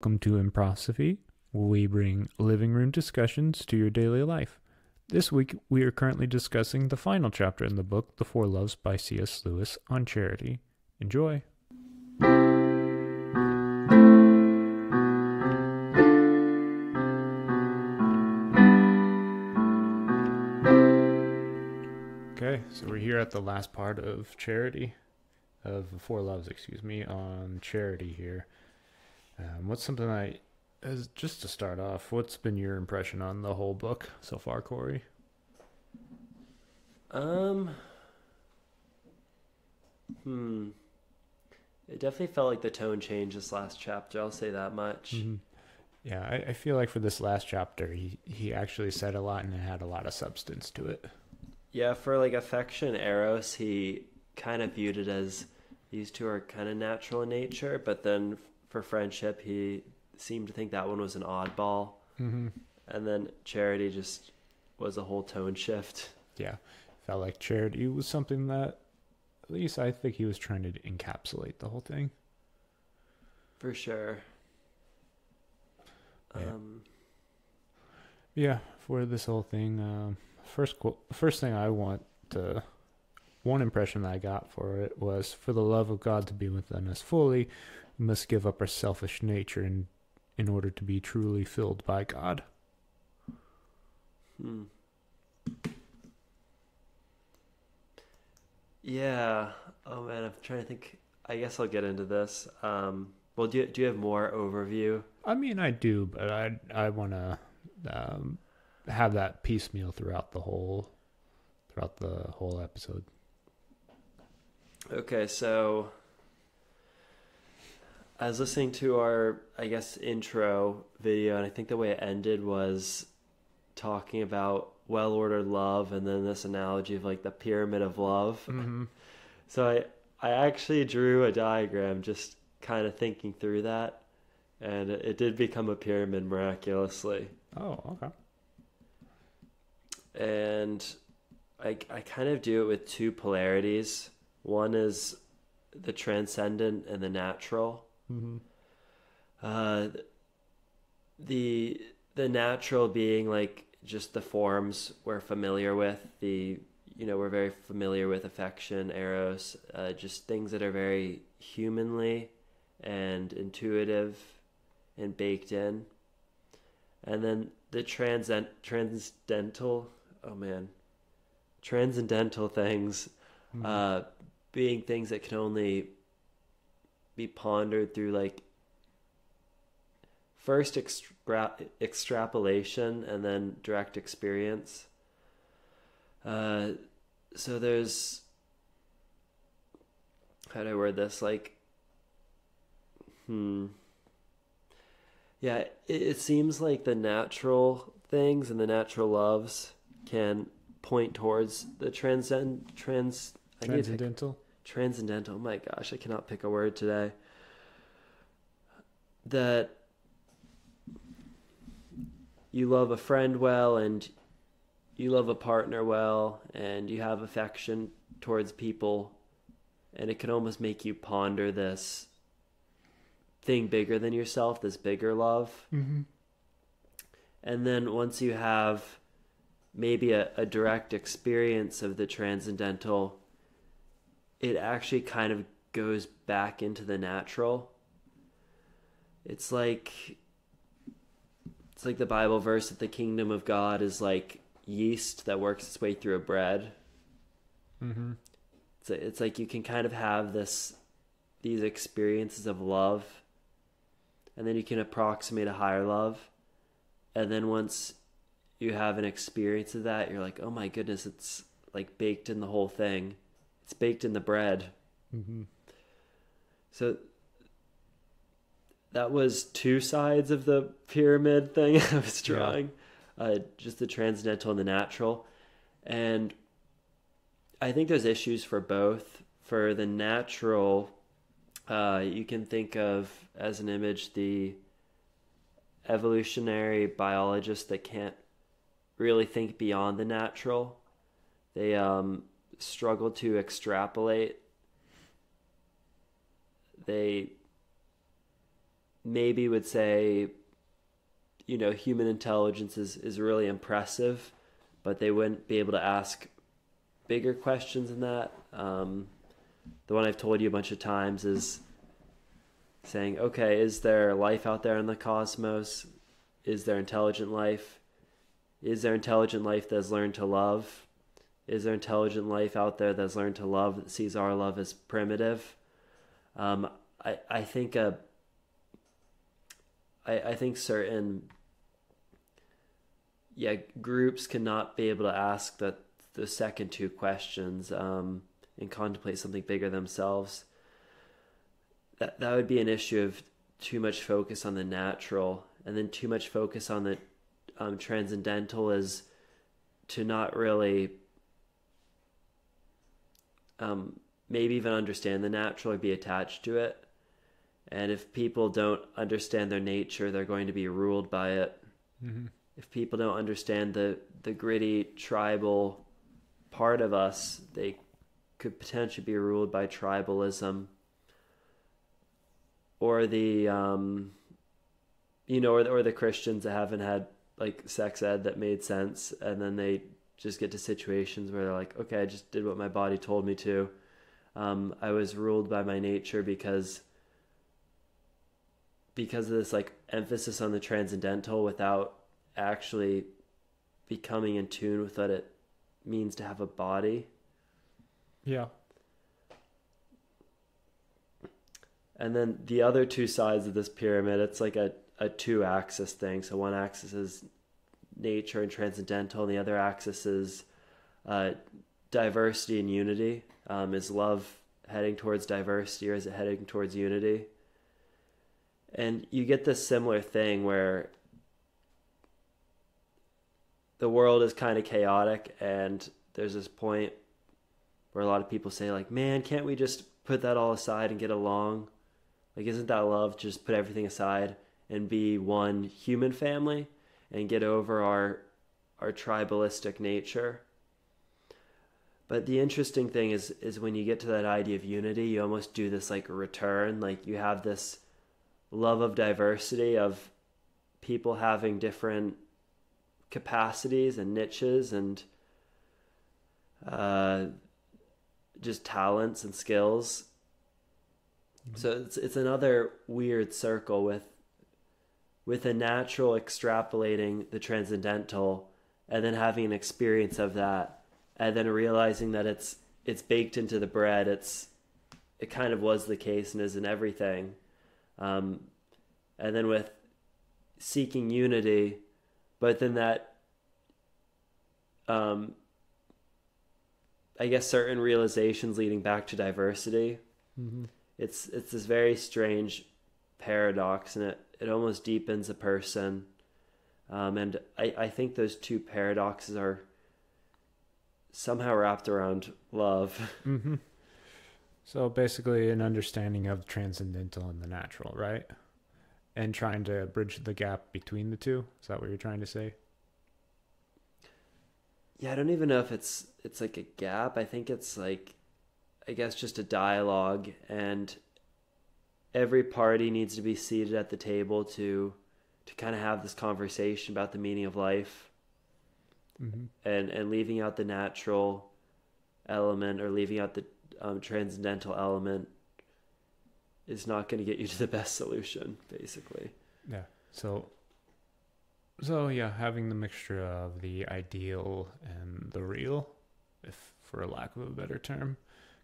Welcome to ImprovSophy, where we bring living room discussions to your daily life. This week, we are currently discussing the final chapter in the book, The Four Loves by C.S. Lewis, on charity. Enjoy! Okay, so we're here at the last part of charity, of The Four Loves, on charity here. What's something just to start off, what's been your impression on the whole book so far, Cory? It definitely felt like the tone changed this last chapter. I'll say that much. Mm-hmm. Yeah, I feel like for this last chapter, he actually said a lot and it had a lot of substance to it. Yeah, for like affection, Eros, he kind of viewed it as these two are kind of natural in nature, but then for friendship, he seemed to think that one was an oddball. Mm-hmm. And then charity just was a whole tone shift. Yeah, felt like charity was something that, at least I think he was trying to encapsulate the whole thing. For sure. Yeah, for this whole thing, first thing one impression that I got for it was, for the love of God to be within us fully, we must give up our selfish nature in order to be truly filled by God. Yeah. Oh man, I'm trying to think. I guess I'll get into this. Well, do you have more overview? I mean, I do, but I want to have that piecemeal throughout the whole episode. Okay, so I was listening to our, I guess, intro video, and I think the way it ended was talking about well-ordered love, and then this analogy of like the pyramid of love. Mm-hmm. So I actually drew a diagram just kind of thinking through that, and it did become a pyramid miraculously. Oh, okay. And I kind of do it with two polarities. One is the transcendent and the natural. Mm-hmm. The natural being like just the forms we're familiar with. We're very familiar with affection, eros, just things that are very humanly and intuitive and baked in. And then the transcendental things, being things that can only be pondered through like first extrapolation and then direct experience. So there's, how do I word this? Yeah, it seems like the natural things and the natural loves can point towards the transcendental. Transcendental. Oh my gosh, I cannot pick a word today. That you love a friend well, and you love a partner well, and you have affection towards people, and it can almost make you ponder this thing bigger than yourself, this bigger love. Mm-hmm. And then once you have maybe a direct experience of the transcendental, it actually kind of goes back into the natural. It's like the Bible verse that the kingdom of God is like yeast that works its way through a bread. Mm-hmm. It's like you can kind of have these experiences of love, and then you can approximate a higher love. And then once you have an experience of that, you're like, oh my goodness, it's like baked in the whole thing. It's baked in the bread. Mm-hmm. So that was two sides of the pyramid thing I was drawing. Yeah. Just the transcendental and the natural. And I think there's issues for both. For the natural, you can think of as an image the evolutionary biologist that can't really think beyond the natural. They struggle to extrapolate. They maybe would say, human intelligence is really impressive, but they wouldn't be able to ask bigger questions than that. The one I've told you a bunch of times is saying, okay, is there life out there in the cosmos? Is there intelligent life? Is there intelligent life that's learned to love? Is there intelligent life out there that's learned to love, that sees our love as primitive? I think I think certain groups cannot be able to ask the second two questions and contemplate something bigger themselves. That would be an issue of too much focus on the natural, and then too much focus on the transcendental is to not really maybe even understand the natural or be attached to it. And if people don't understand their nature, they're going to be ruled by it. Mm-hmm. If people don't understand the gritty tribal part of us, they could potentially be ruled by tribalism, or the or the Christians that haven't had like sex ed that made sense, and then they just get to situations where they're like, okay, I just did what my body told me to. I was ruled by my nature because of this like emphasis on the transcendental without actually becoming in tune with what it means to have a body. Yeah. And then the other two sides of this pyramid, it's like a two-axis thing. So one axis is nature and transcendental, and the other axis is diversity and unity. Is love heading towards diversity, or is it heading towards unity? And you get this similar thing where the world is kind of chaotic, and there's this point where a lot of people say like, man, can't we just put that all aside and get along? Like, isn't that love? Just put everything aside and be one human family and get over our tribalistic nature. But the interesting thing is when you get to that idea of unity, you almost do this like a return. Like, you have this love of diversity, of people having different capacities and niches and just talents and skills. So it's another weird circle with a natural extrapolating the transcendental, and then having an experience of that, and then realizing that it's baked into the bread. It kind of was the case and is in everything. And then with seeking unity, but then that, I guess, certain realizations leading back to diversity. Mm-hmm. It's this very strange paradox, and it almost deepens a person. And I think those two paradoxes are somehow wrapped around love. Mm-hmm. So basically an understanding of transcendental and the natural, right? And trying to bridge the gap between the two. Is that what you're trying to say? Yeah, I don't even know if it's like a gap. I think it's like, I guess, just a dialogue, and every party needs to be seated at the table to kind of have this conversation about the meaning of life. Mm-hmm. and leaving out the natural element, or leaving out the transcendental element, is not going to get you to the best solution, basically. Yeah. So yeah, having the mixture of the ideal and the real, if for a lack of a better term,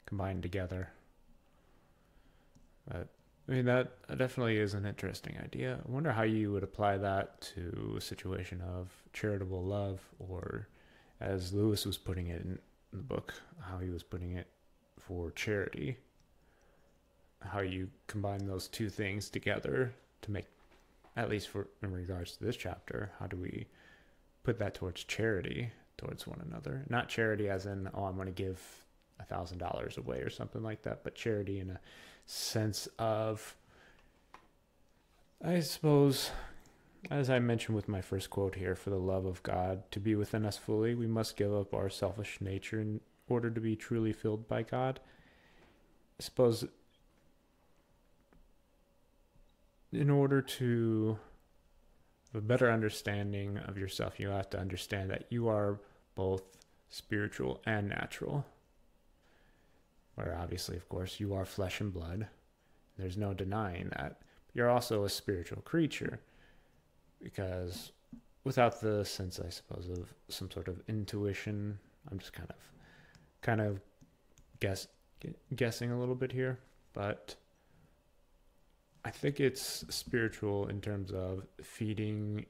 combined together. But I mean, that definitely is an interesting idea. I wonder how you would apply that to a situation of charitable love, or as Lewis was putting it in the book, how he was putting it for charity. How you combine those two things together to make, at least in regards to this chapter, how do we put that towards charity towards one another? Not charity as in, oh, I'm going to give $1,000 away or something like that, but charity in a sense of, I suppose, as I mentioned with my first quote here, for the love of God to be within us fully, we must give up our selfish nature in order to be truly filled by God. I suppose in order to have a better understanding of yourself, you have to understand that you are both spiritual and natural. Where obviously, of course, you are flesh and blood. There's no denying that. You're also a spiritual creature, because without the sense, I suppose, of some sort of intuition, I'm just kind of guessing a little bit here, but I think it's spiritual in terms of feeding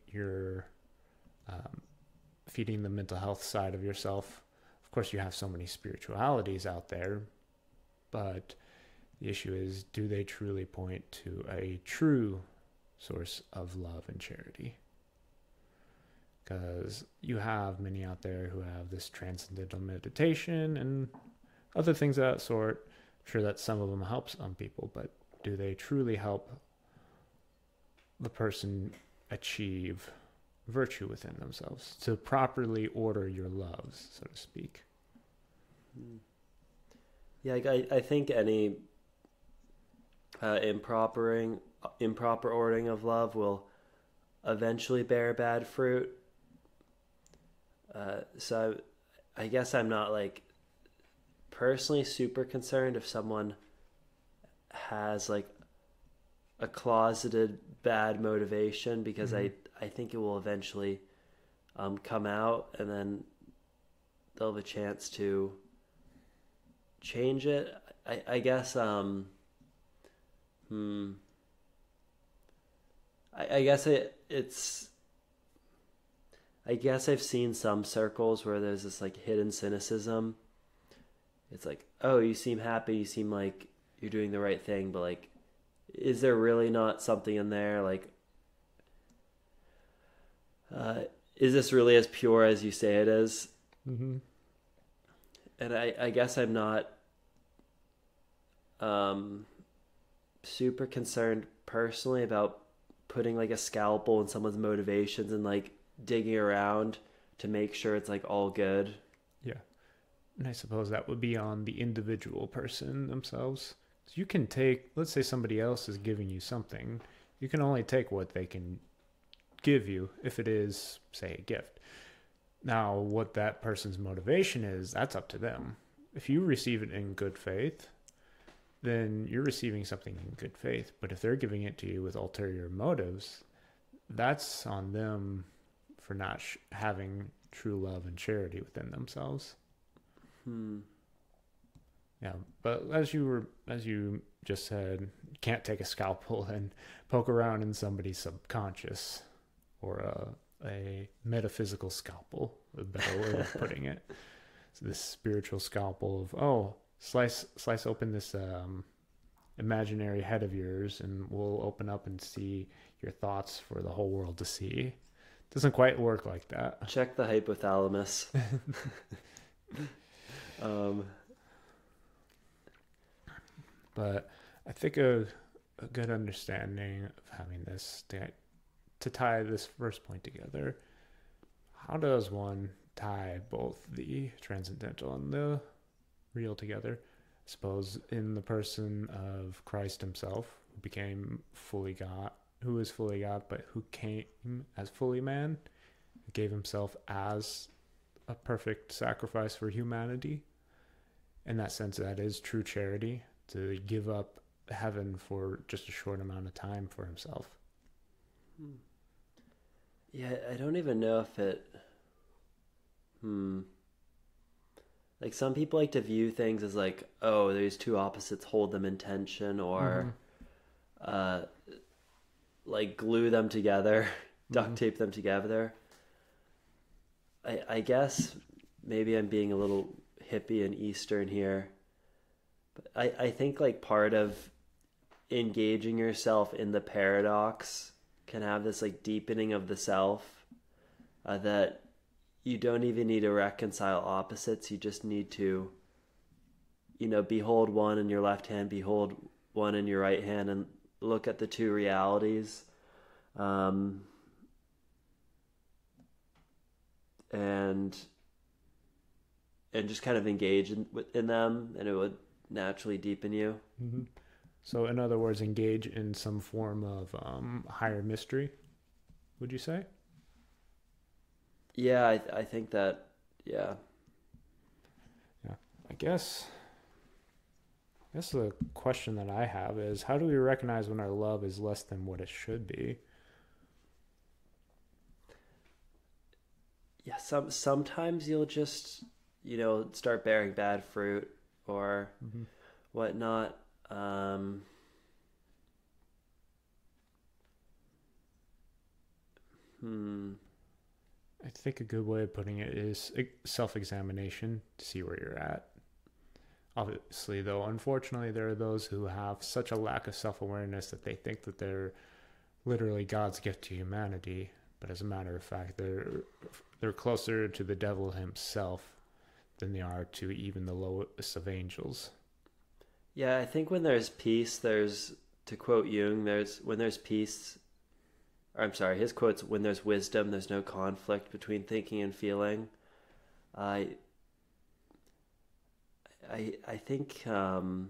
feeding the mental health side of yourself. Of course, you have so many spiritualities out there, but the issue is, do they truly point to a true source of love and charity? Because you have many out there who have this transcendental meditation and other things of that sort. I'm sure that some of them help some people, but do they truly help the person achieve virtue within themselves, to properly order your loves, so to speak? Yeah, I think any improper ordering of love will eventually bear bad fruit. So I guess I'm not like personally super concerned if someone has like a closeted bad motivation, because I think it will eventually come out, and then they'll have a chance to change it. I guess I guess it's I guess I've seen some circles where there's this like hidden cynicism. It's like, oh, you seem happy, you seem like you're doing the right thing, but like, is there really not something in there? Like, is this really as pure as you say it is? Mm-hmm. And I guess I'm not super concerned personally about putting like a scalpel in someone's motivations and like digging around to make sure it's like all good. Yeah. And I suppose that would be on the individual person themselves. So you can take, let's say somebody else is giving you something, you can only take what they can give you if it is, say, a gift. Now, what that person's motivation is, that's up to them. If you receive it in good faith, then you're receiving something in good faith. But if they're giving it to you with ulterior motives, that's on them for not having true love and charity within themselves. Yeah, but as you just said, you can't take a scalpel and poke around in somebody's subconscious, or a metaphysical scalpel, a better way of putting it. So this spiritual scalpel of, oh, slice open this imaginary head of yours, and we'll open up and see your thoughts for the whole world to see. Doesn't quite work like that. Check the hypothalamus. But I think a good understanding of having this, to tie this first point together, how does one tie both the transcendental and the real together? I suppose in the person of Christ himself, who became fully God, who is fully God, but who came as fully man, who gave himself as a perfect sacrifice for humanity. In that sense, that is true charity, to give up heaven for just a short amount of time for himself. Yeah, I don't even know if it... Like, some people like to view things as like, oh, these two opposites, hold them in tension, or like glue them together, duct tape them together. I guess maybe I'm being a little hippie and Eastern here, but I think like part of engaging yourself in the paradox can have this like deepening of the self, that you don't even need to reconcile opposites. You just need to, behold one in your left hand, behold one in your right hand, and look at the two realities. And just kind of engage in them, and it would naturally deepen you. Mm-hmm. So, in other words, engage in some form of higher mystery, would you say? Yeah, I think that, yeah. Yeah. I guess the question that I have is, how do we recognize when our love is less than what it should be? Yeah, sometimes you'll just, start bearing bad fruit or Hmm. whatnot. Um, hmm. I think a good way of putting it is self examination to see where you're at. Obviously, though, unfortunately, there are those who have such a lack of self awareness that they think that they're literally God's gift to humanity. But as a matter of fact, they're closer to the devil himself than they are to even the lowest of angels. Yeah, I think when there's peace, to quote Jung, when there's peace, or I'm sorry, his quote's, when there's wisdom, there's no conflict between thinking and feeling. I I think hmm,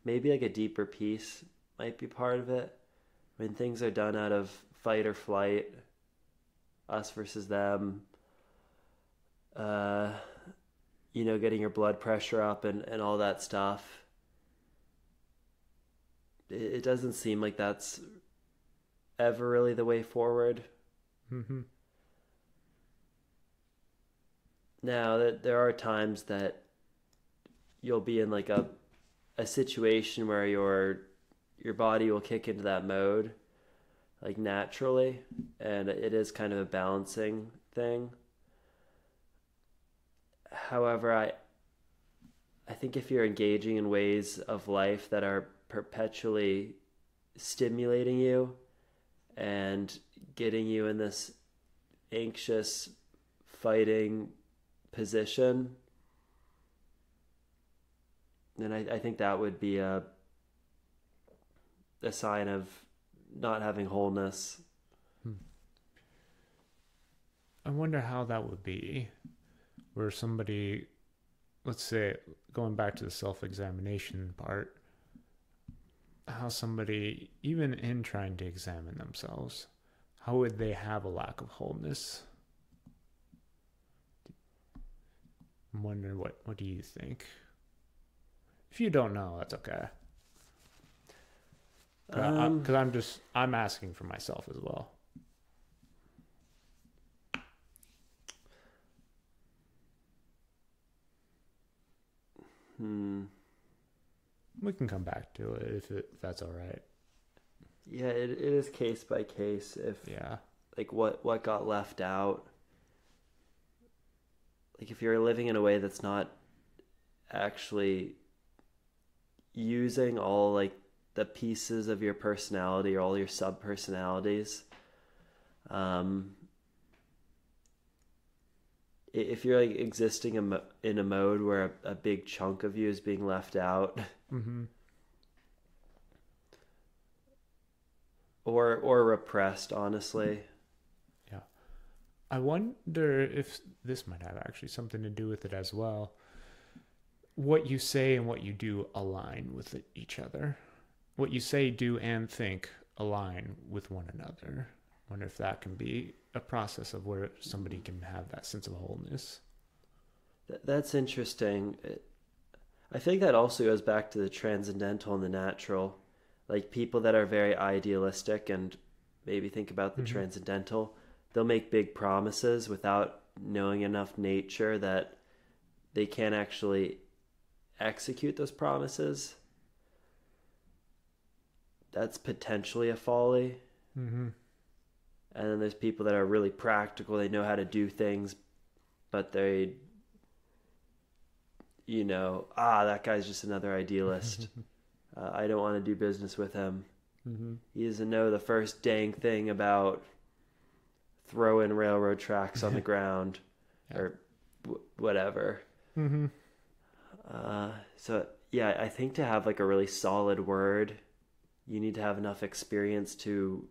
maybe like a deeper peace might be part of it. When things are done out of fight or flight, us versus them, uh, getting your blood pressure up and all that stuff. It doesn't seem like that's ever really the way forward. Mm-hmm. Now that there are times that you'll be in like a situation where your body will kick into that mode like naturally, and it is kind of a balancing thing. However, I think if you're engaging in ways of life that are perpetually stimulating you and getting you in this anxious fighting position, then I think that would be a sign of not having wholeness. Hmm. I wonder how that would be, where somebody, let's say, going back to the self examination part, how somebody, even in trying to examine themselves, how would they have a lack of wholeness? I'm wondering what do you think? If you don't know, that's okay. Because I'm asking for myself as well. Hmm. We can come back to it if that's all right. Yeah, it is case by case. If Yeah. like what got left out. Like if you're living in a way that's not actually using all like the pieces of your personality or all your sub personalities, um, if you're like existing in a mode where a big chunk of you is being left out, Mm-hmm. or repressed, honestly. Yeah. I wonder if this might have actually something to do with it as well. What you say and what you do align with each other. What you say, do, and think align with one another. I wonder if that can be a process of where somebody can have that sense of wholeness. That's interesting. I think that also goes back to the transcendental and the natural. Like people that are very idealistic and maybe think about the Mm-hmm. transcendental, they'll make big promises without knowing enough nature that they can't actually execute those promises. That's potentially a folly. Mm-hmm. And then there's people that are really practical, they know how to do things, but that guy's just another idealist. I don't want to do business with him. Mm-hmm. He doesn't know the first dang thing about throwing railroad tracks on the ground Yeah. or whatever. Mm-hmm. So yeah, I think to have like a really solid word, you need to have enough experience to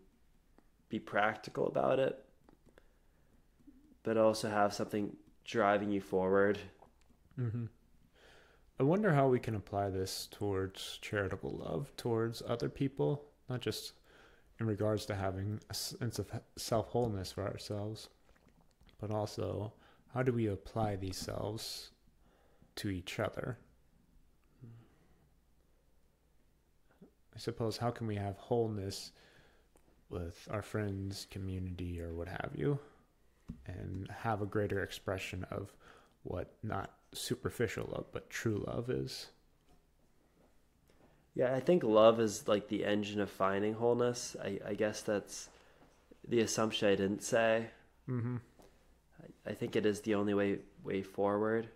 be practical about it, but also have something driving you forward. Mm-hmm. I wonder how we can apply this towards charitable love towards other people, not just in regards to having a sense of self wholeness for ourselves, but also how do we apply these selves to each other? I suppose, how can we have wholeness with our friends, community, or what have you, and have a greater expression of what not superficial love, but true love is? Yeah, I think love is like the engine of finding wholeness. I guess that's the assumption I didn't say. Mm-hmm. I think it is the only way forward.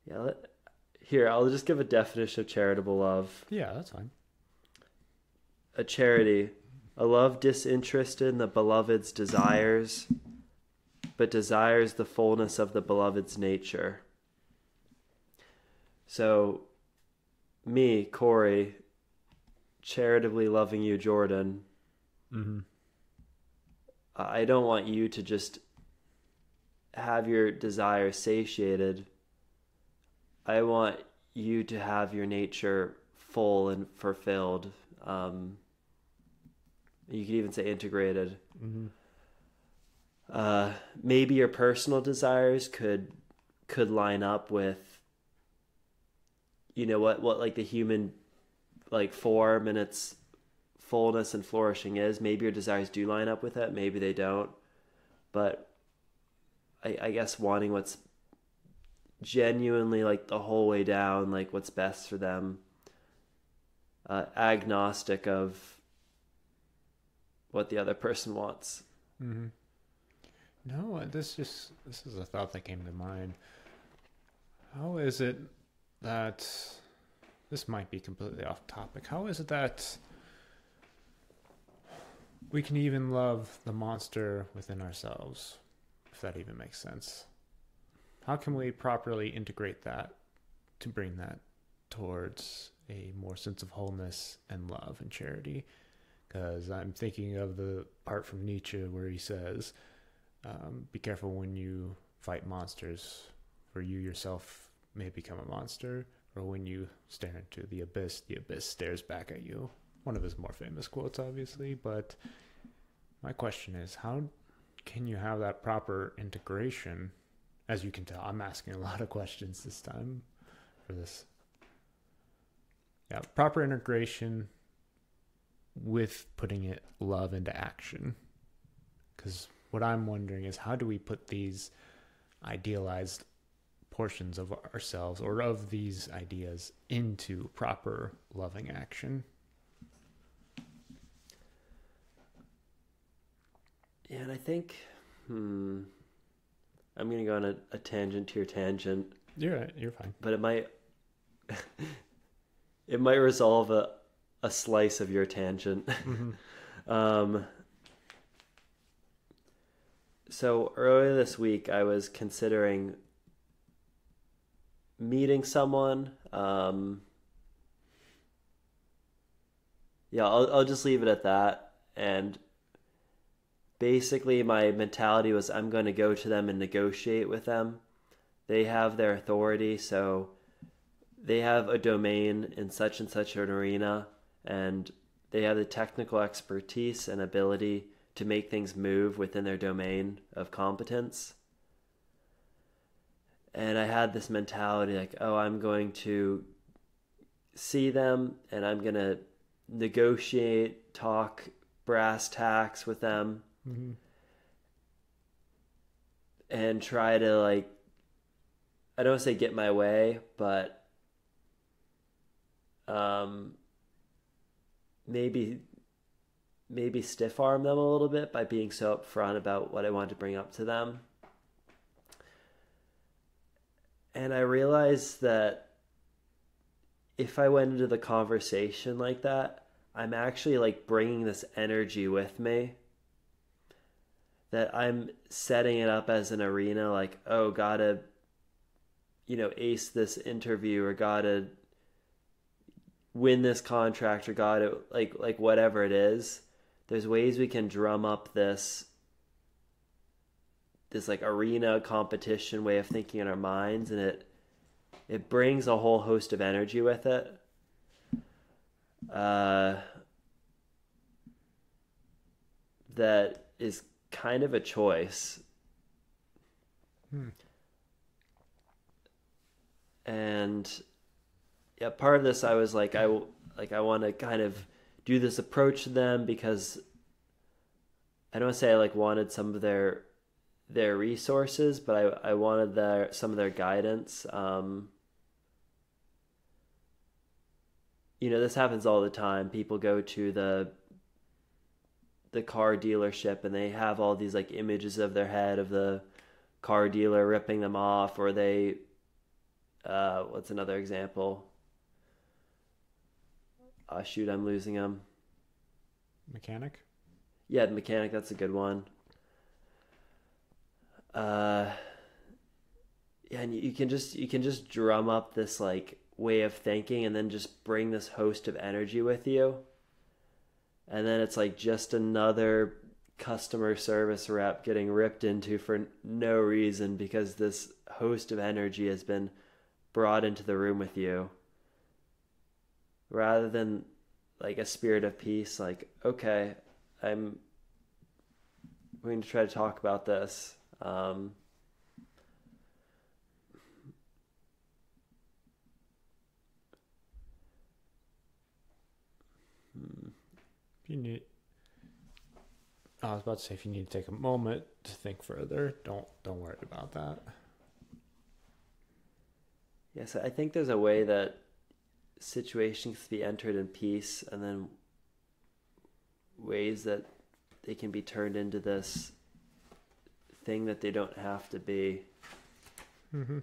Yeah, here, I'll just give a definition of charitable love. Yeah, that's fine. A charity, a love disinterested in the beloved's desires, but desires the fullness of the beloved's nature. So, me, Cory, charitably loving you, Jordan, Mm-hmm. I don't want you to just have your desires satiated. I want you to have your nature full and fulfilled. You could even say integrated. Mm-hmm. Maybe your personal desires could line up with, what like the human like form and its fullness and flourishing is. Maybe your desires do line up with it. Maybe they don't. But I guess wanting what's genuinely like the whole way down, like what's best for them, agnostic of what the other person wants. Mm-hmm. No, this is a thought that came to mind. How is it that, this might be completely off topic, how is it that we can even love the monster within ourselves, if that even makes sense? How can we properly integrate that to bring that towards a more sense of wholeness and love and charity? Because I'm thinking of the part from Nietzsche where he says, be careful when you fight monsters, for you yourself may become a monster, or when you stare into the abyss stares back at you. One of his more famous quotes, obviously, but my question is, how can you have that proper integration? As you can tell, I'm asking a lot of questions this time for this. Yeah, proper integration with putting it love into action. Because what I'm wondering is, how do we put these idealized portions of ourselves or of these ideas into proper loving action? Yeah, and I think, I'm going to go on a tangent to your tangent. You're right, you're fine. But it might resolve a slice of your tangent. Mm-hmm. So earlier this week, I was considering meeting someone. Yeah, I'll just leave it at that. And basically, my mentality was, I'm going to go to them and negotiate with them. They have their authority, so they have a domain in such and such an arena, and they have the technical expertise and ability to make things move within their domain of competence. And I had this mentality like, oh, I'm going to see them and I'm going to negotiate, talk brass tacks with them. Mm-hmm. And try to, like, I don't want to say get my way, but maybe stiff arm them a little bit by being so upfront about what I wanted to bring up to them. And I realized that if I went into the conversation like that, I'm actually like bringing this energy with me, that I'm setting it up as an arena, like, oh, gotta, ace this interview, or gotta win this contract, or gotta, like whatever it is. There's ways we can drum up this this like arena competition way of thinking in our minds, and it brings a whole host of energy with it. That is kind of a choice. And yeah, part of this I was like, I want to kind of do this approach to them because I don't want to say I like wanted some of their resources, but I wanted some of their guidance. This happens all the time. People go to the car dealership and they have all these like images of their head of the car dealer ripping them off, or they what's another example? Shoot, I'm losing them. Mechanic? Yeah, the mechanic, that's a good one. Yeah, and you can just drum up this like way of thinking and then just bring this host of energy with you. And then it's like just another customer service rep getting ripped into for no reason because this host of energy has been brought into the room with you. Rather than like a spirit of peace, like, okay, I'm going to try to talk about this. I was about to say, if you need to take a moment to think further, don't worry about that. Yes, I think there's a way that situations can be entered in peace, and then ways that they can be turned into this thing that they don't have to be. Mm-hmm.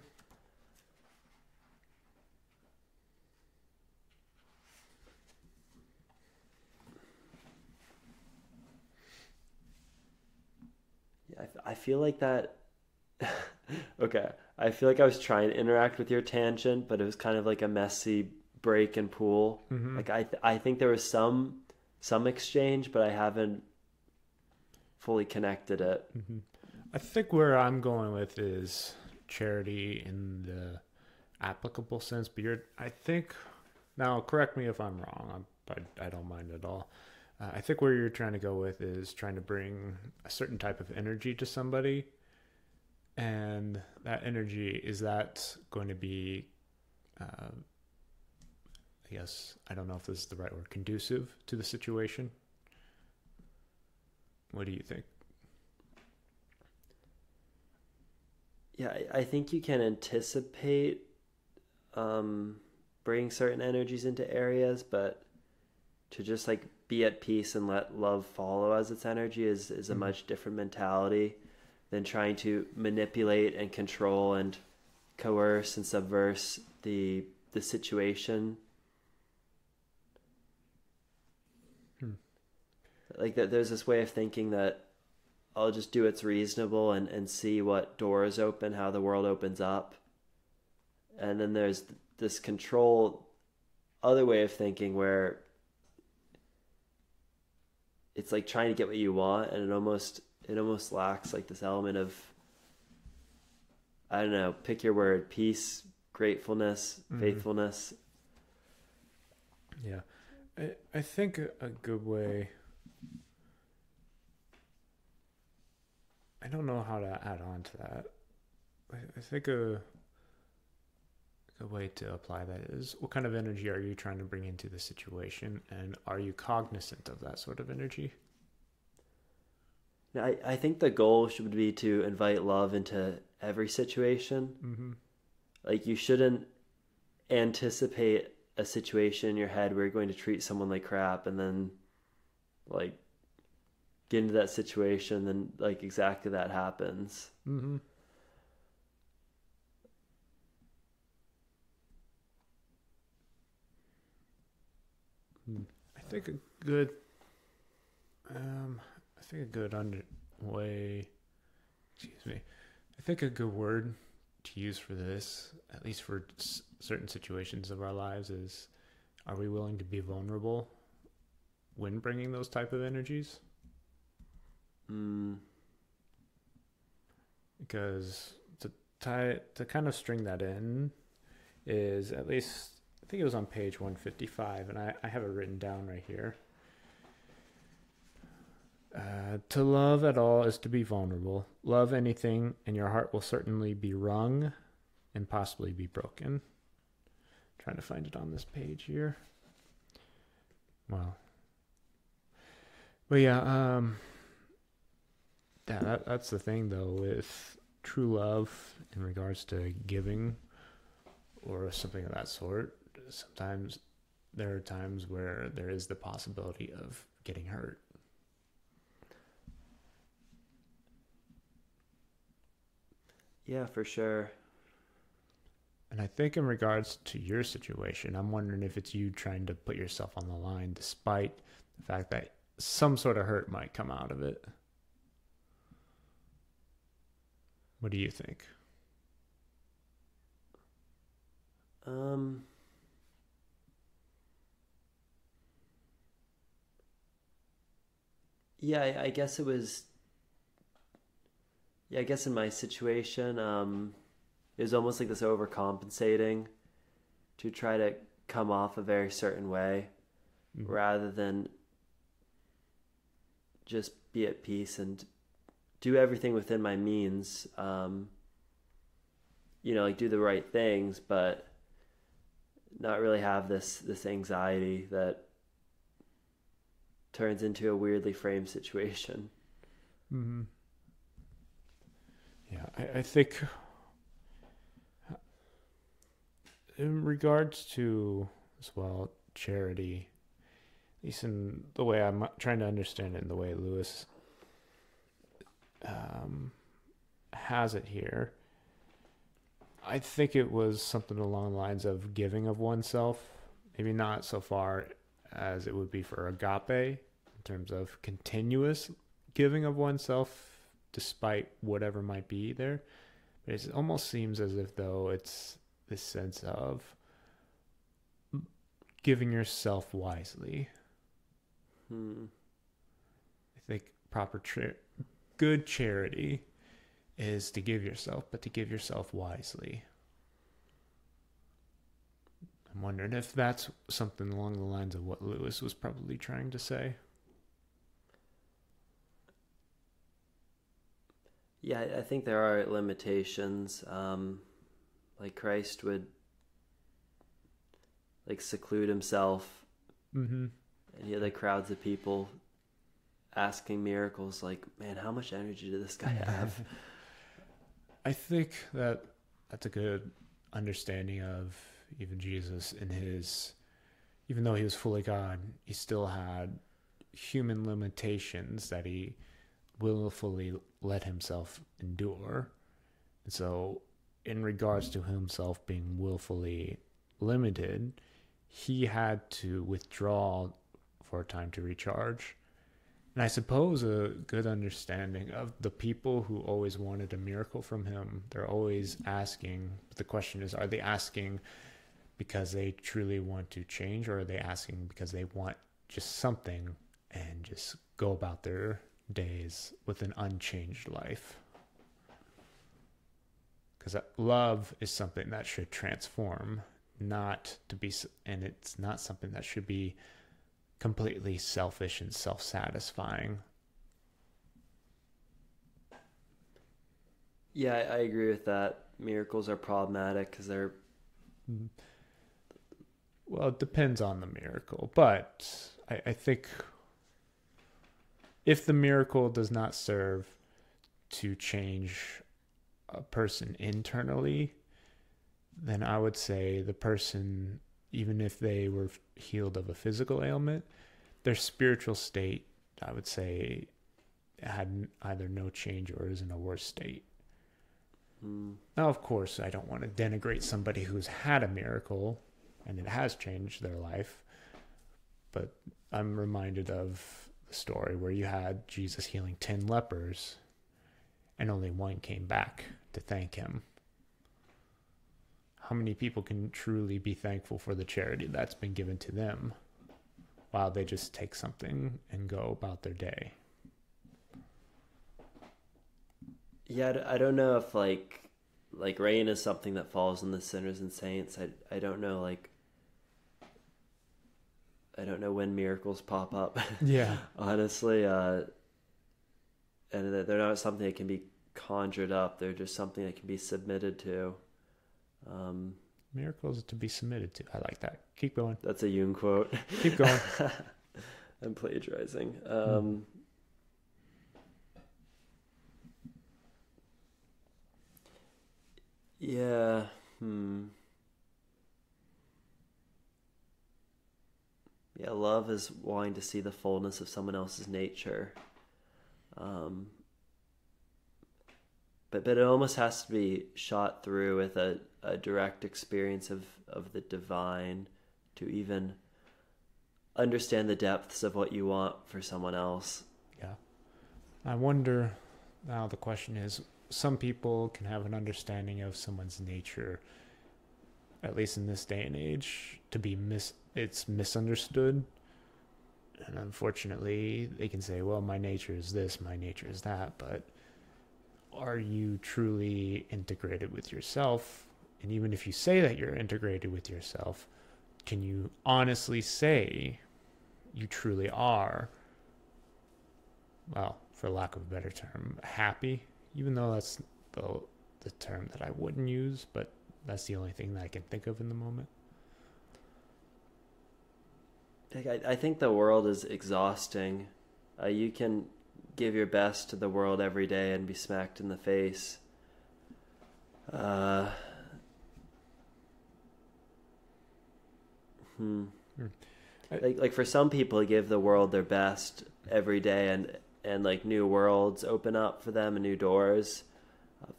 Yeah, I feel like that. Okay, I feel like I was trying to interact with your tangent, but it was kind of like a messy break and pool. Mm-hmm. Like I think there was some exchange, but I haven't fully connected it. Mm-hmm. I think where I'm going with is charity in the applicable sense, but I think, now correct me if I'm wrong, I don't mind at all. I think where you're trying to go with is trying to bring a certain type of energy to somebody, and that energy, is that going to be, I guess, I don't know if this is the right word, conducive to the situation? What do you think? Yeah, I think you can anticipate bring certain energies into areas, but to just like be at peace and let love follow as its energy is a much different mentality than trying to manipulate and control and coerce and subverse the situation. Like that, there's this way of thinking that I'll just do what's reasonable and see what doors open, how the world opens up. And then there's this control other way of thinking where it's like trying to get what you want, and it almost lacks like this element of, I don't know, pick your word, peace, gratefulness, faithfulness. Yeah. I think a good way, I don't know how to add on to that. I think a way to apply that is, what kind of energy are you trying to bring into the situation, and are you cognizant of that sort of energy? Now, I think the goal should be to invite love into every situation. Mm-hmm. Like, you shouldn't anticipate a situation in your head where you're going to treat someone like crap and then like get into that situation, then like exactly that happens. Mm-hmm. I think a good way, excuse me, I think a good word to use for this, at least for certain situations of our lives, is, are we willing to be vulnerable when bringing those type of energies? because to kind of string that in is, at least I think it was on page 155, and I have it written down right here. To love at all is to be vulnerable. Love anything, and your heart will certainly be wrung and possibly be broken. Trying to find it on this page here. Well, but yeah, that's the thing though with true love in regards to giving or something of that sort. Sometimes there are times where there is the possibility of getting hurt. Yeah, for sure. And I think in regards to your situation, I'm wondering if it's you trying to put yourself on the line despite the fact that some sort of hurt might come out of it. What do you think? Yeah, I guess it was. Yeah, I guess in my situation, it was almost like this overcompensating to try to come off a very certain way, rather than just be at peace and do everything within my means. Like do the right things, but not really have this anxiety that turns into a weirdly framed situation. Mm-hmm. Yeah, I think in regards to, as well, charity, at least in the way I'm trying to understand it, in the way Lewis has it here, I think it was something along the lines of giving of oneself. Maybe not so far as it would be for agape, in terms of continuous giving of oneself despite whatever might be there. But it almost seems as if though it's this sense of giving yourself wisely. I think good charity is to give yourself, but to give yourself wisely. I'm wondering if that's something along the lines of what Lewis was probably trying to say. Yeah, I think there are limitations. Like Christ would like seclude himself, and he had like crowds of people asking miracles. Like, man, how much energy did this guy have? I think that's a good understanding of even Jesus in his, even though he was fully God, he still had human limitations that he willfully let himself endure. And so in regards to himself being willfully limited, he had to withdraw for a time to recharge. And I suppose a good understanding of the people who always wanted a miracle from him, they're always asking, but the question is, are they asking because they truly want to change, or are they asking because they want just something and just go about their days with an unchanged life? Because love is something that should transform, not to be, and it's not something that should be completely selfish and self-satisfying. Yeah, I agree with that. Miracles are problematic because they're... Well, it depends on the miracle, but I think if the miracle does not serve to change a person internally, then I would say the person, even if they were healed of a physical ailment, their spiritual state, I would say, had either no change or is in a worse state. Now, of course, I don't want to denigrate somebody who's had a miracle and it has changed their life, but I'm reminded of the story where you had Jesus healing 10 lepers and only one came back to thank him. How many people can truly be thankful for the charity that's been given to them while they just take something and go about their day? Yeah, I don't know if like rain is something that falls on the sinners and saints. I don't know, like I don't know when miracles pop up. Yeah. Honestly, and they're not something that can be conjured up. They're just something that can be submitted to. Um, Miracles to be submitted to. I like that. Keep going. that's a Jung quote. Keep going. I'm plagiarizing. Hmm. Yeah. Hmm. Yeah, love is wanting to see the fullness of someone else's nature. Um, but it almost has to be shot through with a direct experience of the divine to even understand the depths of what you want for someone else. Yeah. I wonder, now the question is, some people can have an understanding of someone's nature, at least in this day and age, to be it's misunderstood. And unfortunately, they can say, well, my nature is this, my nature is that, but are you truly integrated with yourself? And even if you say that you're integrated with yourself, can you honestly say you truly are, well, for lack of a better term, happy? Even though that's the term that I wouldn't use, but that's the only thing that I can think of in the moment. I think the world is exhausting. You can give your best to the world every day and be smacked in the face. Uh, hmm. Hmm. I, Like for some people, give the world their best every day, and like new worlds open up for them and new doors.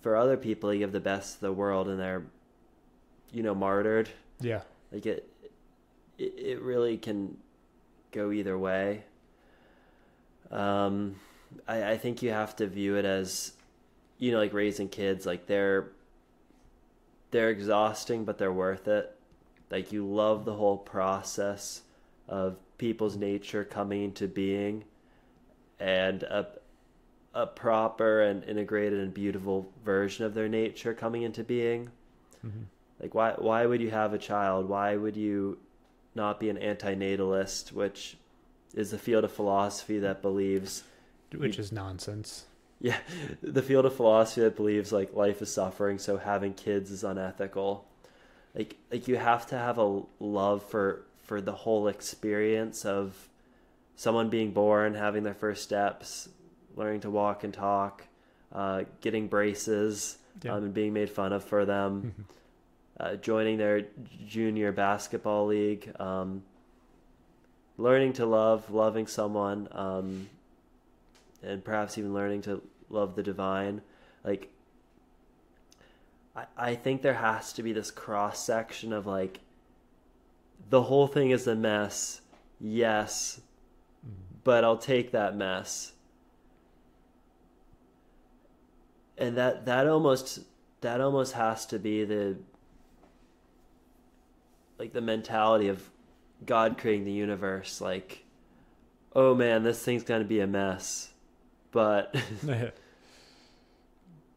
For other people, you give the best to the world and they're, martyred. yeah. Like it really can go either way. I think you have to view it as, like raising kids, like they're exhausting, but they're worth it. Like you love the whole process of people's nature coming into being, and a proper and integrated and beautiful version of their nature coming into being. Mm-hmm. Like why would you have a child? Why would you not be an antinatalist, which is the field of philosophy that believes, Which is nonsense. yeah, the field of philosophy that believes like life is suffering, so having kids is unethical. Like you have to have a love for the whole experience of someone being born, having their first steps, learning to walk and talk, getting braces, Yeah. and being made fun of for them, joining their junior basketball league, learning to loving someone, and perhaps even learning to love the divine. Like, I think there has to be this cross section of like, the whole thing is a mess, yes, but I'll take that mess. And that almost has to be the mentality of God creating the universe. Like, oh man, this thing's gonna be a mess, but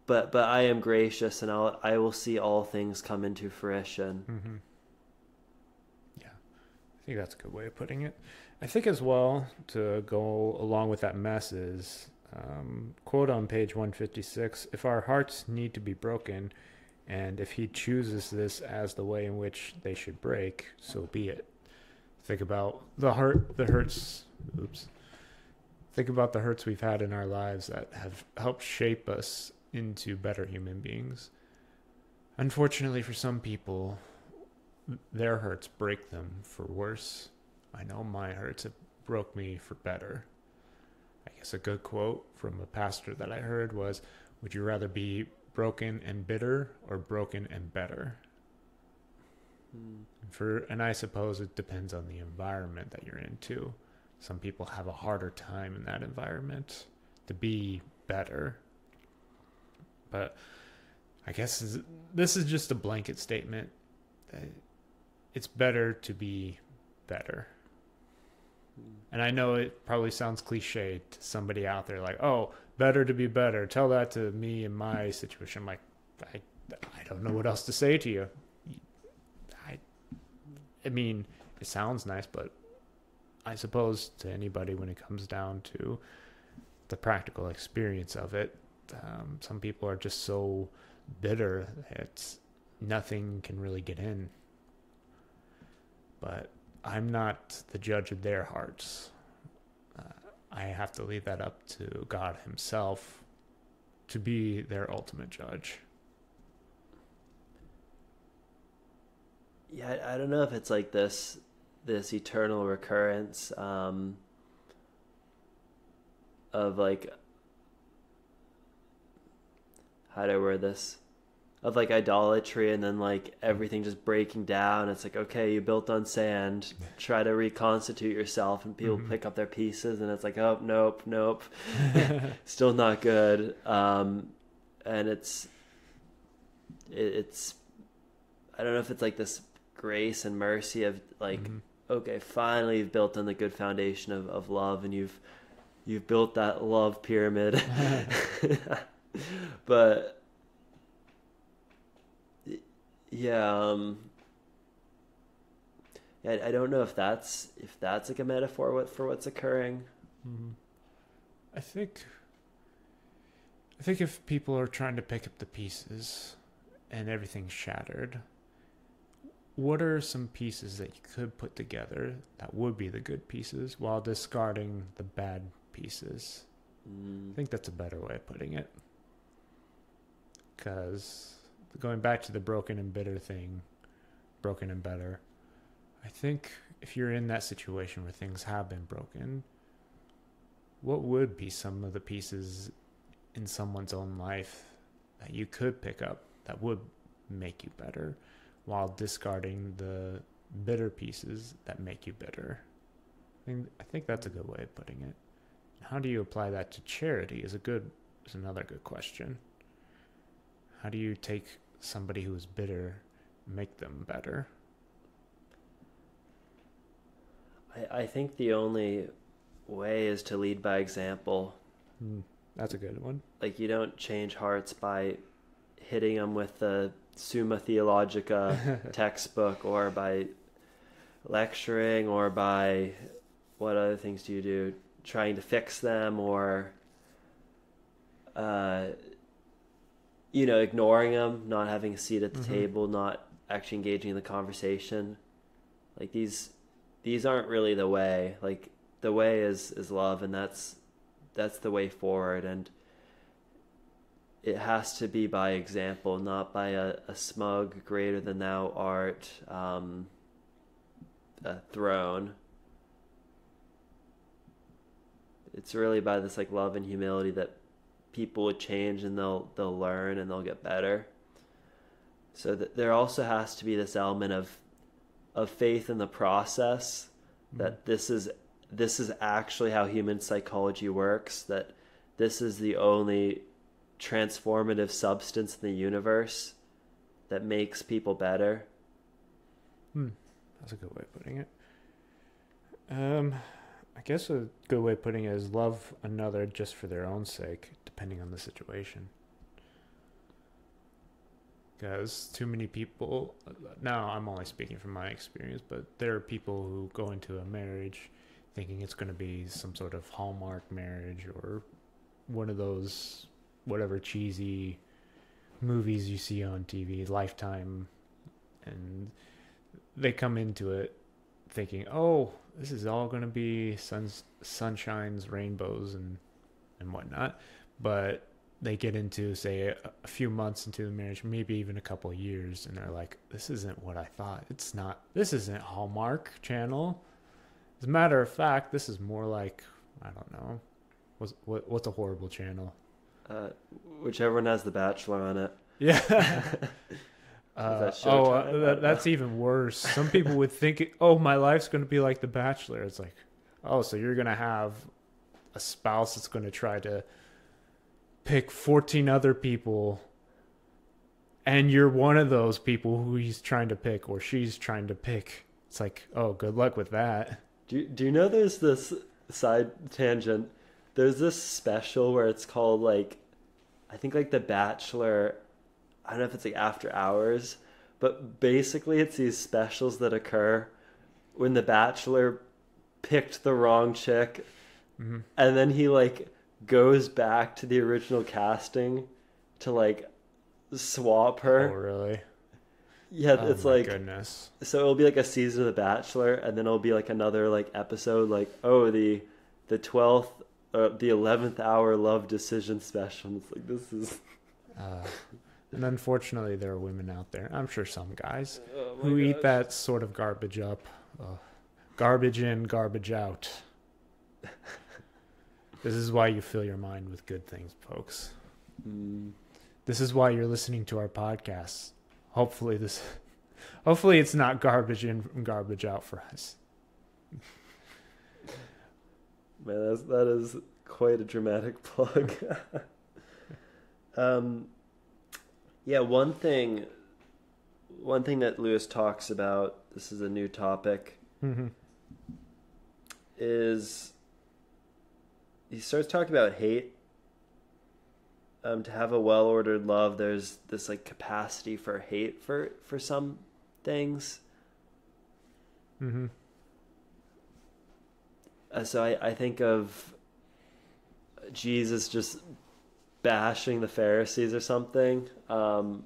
but I am gracious, and I will see all things come into fruition. Mm-hmm. Yeah, I think that's a good way of putting it. I think as well, to go along with that mess is, quote on page 156, if our hearts need to be broken, and if he chooses this as the way in which they should break, so be it. Think about the hurts. Oops. Think about the hurts we've had in our lives that have helped shape us into better human beings. Unfortunately, for some people, their hurts break them for worse. I know my hurts have broke me for better. I guess a good quote from a pastor that I heard was, would you rather be broken and bitter or broken and better? And I suppose it depends on the environment that you're in too. Some people have a harder time in that environment to be better. But I guess this is just a blanket statement. It's better to be better. And I know it probably sounds cliche to somebody out there, like, oh, better to be better. Tell that to me in my situation. I'm like, I, I don't know what else to say to you. I, I mean, it sounds nice, but I suppose to anybody when it comes down to the practical experience of it, some people are just so bitter that nothing can really get in. But I'm not the judge of their hearts. I have to leave that up to God himself to be their ultimate judge. Yeah, I don't know if it's like this eternal recurrence of like, how do I word this? Of like idolatry, and then like everything just breaking down. It's like, okay, you built on sand, try to reconstitute yourself, and people pick up their pieces, and it's like, oh, nope, still not good. And it's I don't know if it's like this grace and mercy of like, okay, finally you've built on the good foundation of love, and you've built that love pyramid. But yeah, I don't know if that's like a metaphor for what's occurring. I think if people are trying to pick up the pieces and everything's shattered, what are some pieces that you could put together that would be the good pieces while discarding the bad pieces? I think that's a better way of putting it. Because going back to the broken and bitter thing, broken and better, I think if you're in that situation where things have been broken, what would be some of the pieces in someone's own life that you could pick up that would make you better while discarding the bitter pieces that make you bitter? I think that's a good way of putting it. How do you apply that to charity is another good question. How do you take somebody who is bitter and make them better? I think the only way is to lead by example. That's a good one. Like, you don't change hearts by hitting them with the Summa Theologica textbook, or by lecturing, or by what other things do you do? Trying to fix them, or ignoring them, not having a seat at the table, not actually engaging in the conversation. Like, these aren't really the way. Like, the way is love, and that's the way forward. And it has to be by example, not by a smug, greater than thou art throne. It's really by this like love and humility that people would change, and they'll learn, and they'll get better. So there also has to be this element of faith in the process, that this is actually how human psychology works, that this is the only transformative substance in the universe that makes people better. That's a good way of putting it. I guess a good way of putting it is love another just for their own sake, depending on the situation. Because too many people, now I'm only speaking from my experience, but there are people who go into a marriage thinking it's going to be some sort of Hallmark marriage, or one of those whatever cheesy movies you see on TV, Lifetime, and they come into it thinking, oh, this is all going to be sunshines, rainbows, and whatnot. But they get into, say, a few months into the marriage, maybe even a couple of years, and they're like, this isn't what I thought. This isn't Hallmark Channel. As a matter of fact, this is more like, I don't know, what's a horrible channel? Whichever one has The Bachelor on it. Yeah. That's even worse. Some people would think, my life's going to be like The Bachelor. It's like, so you're going to have a spouse that's going to try to pick 14 other people, and you're one of those people who he's trying to pick, or she's trying to pick. It's like, good luck with that. Do you know there's this side tangent there's this special where it's called like, I think like The Bachelor. I don't know if it's like After Hours, but basically it's these specials that occur when The Bachelor picked the wrong chick, Mm-hmm. and then he like goes back to the original casting to like swap Oh, her. really? Yeah, Oh, it's my like, goodness. so it'll be like a season of The Bachelor, and then it'll be like another like episode, like, oh, the 12th, the 11th hour love decision special. And it's like, this is And unfortunately, there are women out there, I'm sure some guys, oh my who eat gosh. that sort of garbage up. Garbage in, garbage out. This is why you fill your mind with good things, folks. This is why you're listening to our podcast. Hopefully it's not garbage in and garbage out for us. Man, that is quite a dramatic plug. Yeah, one thing that Lewis talks about, this is a new topic, Mm-hmm. is he starts talking about hate. To have a well-ordered love, there's this like capacity for hate for some things. Mm-hmm. So I think of Jesus just bashing the Pharisees or something. And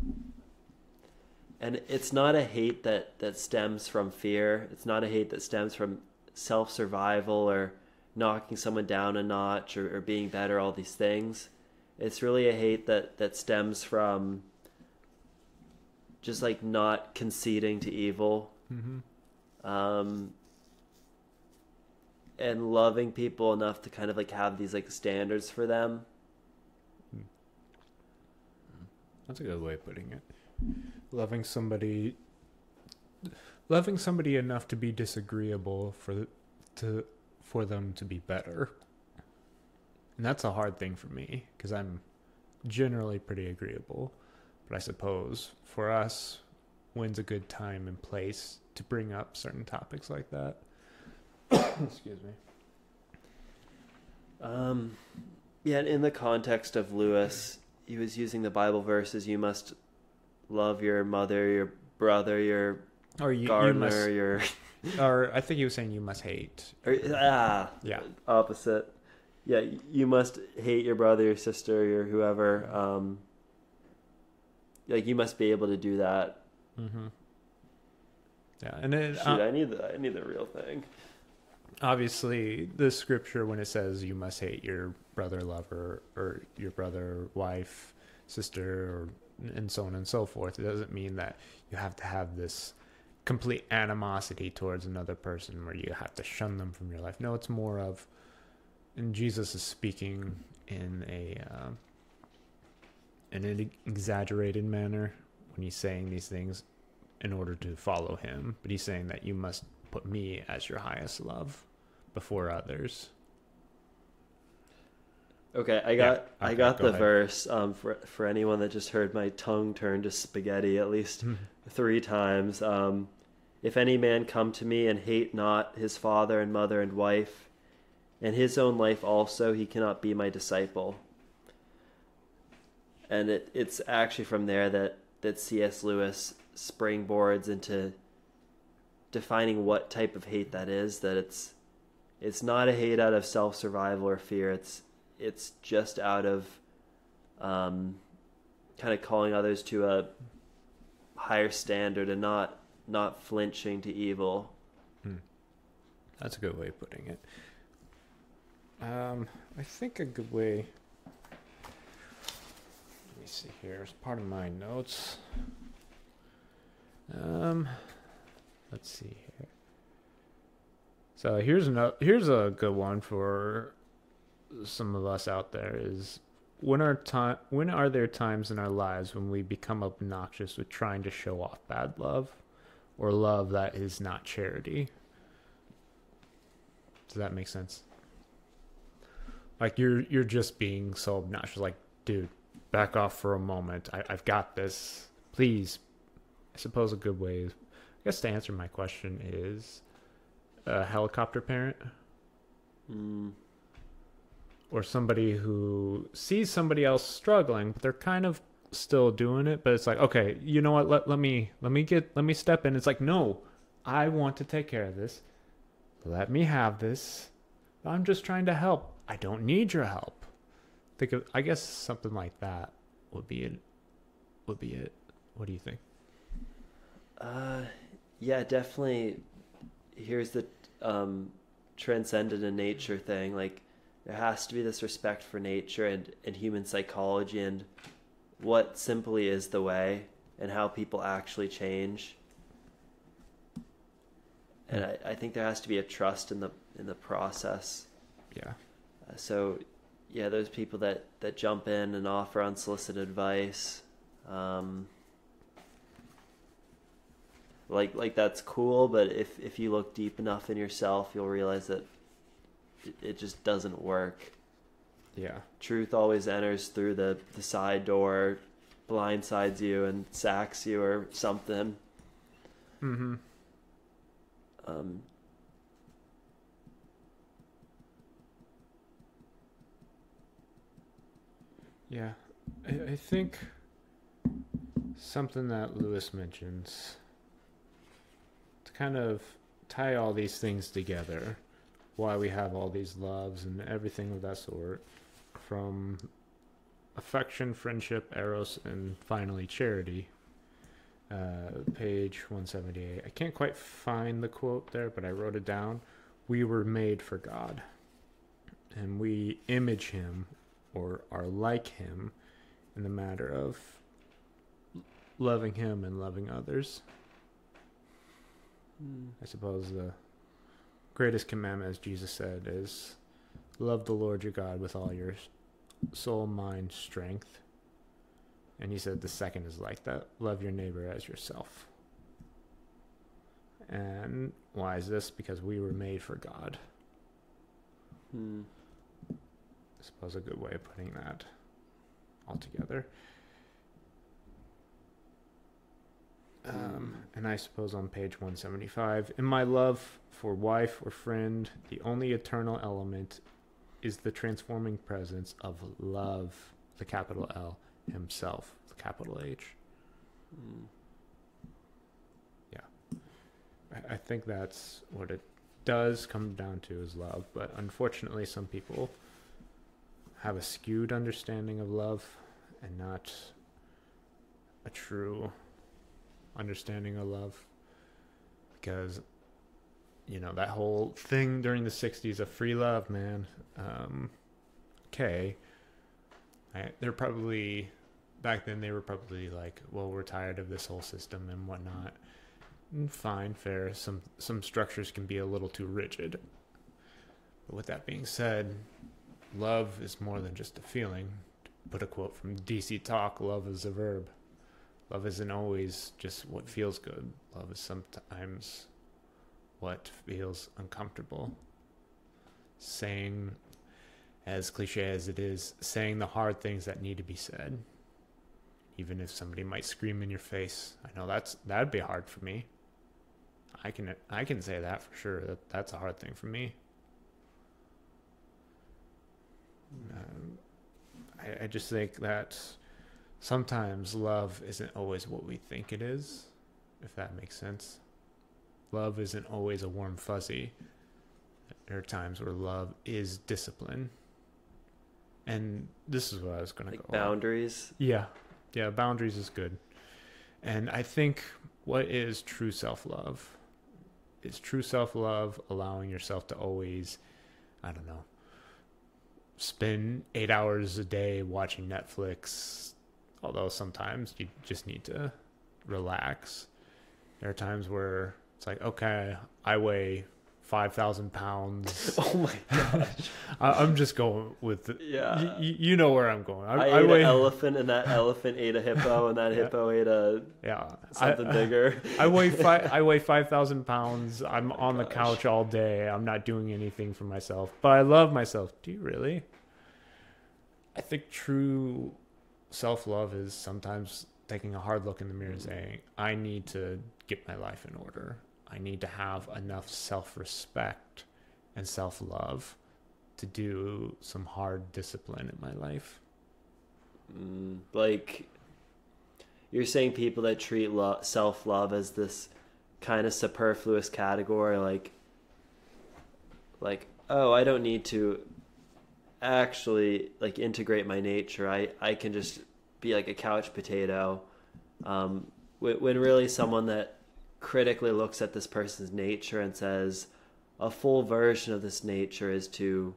it's not a hate that stems from fear. It's not a hate that stems from self-survival or knocking someone down a notch or being better, all these things. It's really a hate that stems from just like not conceding to evil. Mm-hmm. And loving people enough to kind of like have these like standards for them. That's a good way of putting it. Loving somebody enough to be disagreeable for them to be better. And that's a hard thing for me because I'm generally pretty agreeable. But I suppose for us, when's a good time and place to bring up certain topics like that? Excuse me. Yeah, in the context of Lewis, he was using the Bible verses, you must love your mother, your brother, your Or you gardener, must, your... or I think he was saying you must hate. yeah. Opposite. Yeah, you must hate your brother, your sister, your whoever. Like, you must be able to do that. Mm-hmm. Yeah, and then Shoot, I need the real thing. Obviously, the scripture when it says you must hate your brother lover or your brother wife, sister, and so on and so forth, it doesn't mean that you have to have this complete animosity towards another person where you have to shun them from your life. No, it's more of, and Jesus is speaking in an exaggerated manner when he's saying these things in order to follow him, but he's saying that you must put me as your highest love before others. Okay, I got go the ahead. verse for anyone that just heard my tongue turn to spaghetti at least 3 times. If any man come to me and hate not his father and mother and wife, and his own life also, he cannot be my disciple. And it's actually from there that C.S. Lewis springboards into defining what type of hate that is. That it's not a hate out of self-survival or fear. It's just out of kind of calling others to a higher standard and not flinching to evil. That's a good way of putting it. I think a good way. Let me see here. It's part of my notes. Let's see here. So here's a good one for some of us out there is when are there times in our lives when we become obnoxious with trying to show off bad love or love that is not charity? Does that make sense? Like you're just being so obnoxious, like, dude, back off for a moment. I've got this. Please. I suppose a good way, I guess, to answer my question is a helicopter parent. or somebody who sees somebody else struggling, but they're kind of still doing it, but it's like, okay, you know what, let me step in. It's like, no, I want to take care of this. Let me have this. I'm just trying to help. I don't need your help. Think of, I guess something like that would be it. What do you think? Yeah, definitely. Here's the transcendent in nature thing. Like, there has to be this respect for nature and human psychology and what simply is the way and how people actually change. And I think there has to be a trust in the process. Yeah. So, yeah, those people that jump in and offer unsolicited advice, like that's cool. But if you look deep enough in yourself, you'll realize that it just doesn't work. Yeah. Truth always enters through the side door, blindsides you and sacks you or something. Mm-hmm. Yeah. I think something that Lewis mentions to kind of tie all these things together, why we have all these loves and everything of that sort, from affection, friendship, eros, and finally charity. Page 178. I can't quite find the quote there, but I wrote it down. We were made for God, and we image him or are like him in the matter of loving him and loving others. I suppose the greatest commandment, as Jesus said, is love the Lord your God with all your soul, mind, strength. And he said the second is like that. Love your neighbor as yourself. And why is this? Because we were made for God. I suppose a good way of putting that all together. And I suppose on page 175, in my love for wife or friend, the only eternal element is the transforming presence of love, the capital L, himself, the capital H. Yeah. I think that's what it does come down to, is love. But unfortunately, some people have a skewed understanding of love and not a true understanding of love, because that whole thing during the 60s of free love, man. They're probably back then, they were probably like, well, we're tired of this whole system and whatnot. And fine, fair, some structures can be a little too rigid, but with that being said, love is more than just a feeling. To put a quote from DC Talk, love is a verb. Love isn't always just what feels good. Love is sometimes what feels uncomfortable. Saying, as cliche as it is, saying the hard things that need to be said. Even if somebody might scream in your face. I know that'd be hard for me. I can say that for sure. That's a hard thing for me. I just think that sometimes love isn't always what we think it is, if that makes sense. Love isn't always a warm fuzzy. There are times where love is discipline. And this is what I was going to go boundaries. Yeah, boundaries is good. And I think what is true self-love is true self-love allowing yourself to always, spend 8 hours a day watching Netflix, although sometimes you just need to relax. There are times where it's like, okay, I weigh 5,000 pounds. Oh my gosh. I'm just going with you know where I'm going. I ate an elephant, and that elephant ate a hippo, and that hippo ate something bigger. I weigh 5,000 pounds. I'm on the couch all day. I'm not doing anything for myself, but I love myself. Do you really? I think true self-love is sometimes taking a hard look in the mirror and saying, I need to get my life in order. I need to have enough self-respect and self-love to do some hard discipline in my life. Like, you're saying people that treat self-love as this kind of superfluous category, like, oh, I don't need to actually like integrate my nature. I can just be like a couch potato. When really someone that critically looks at this person's nature and says a full version of this nature is to,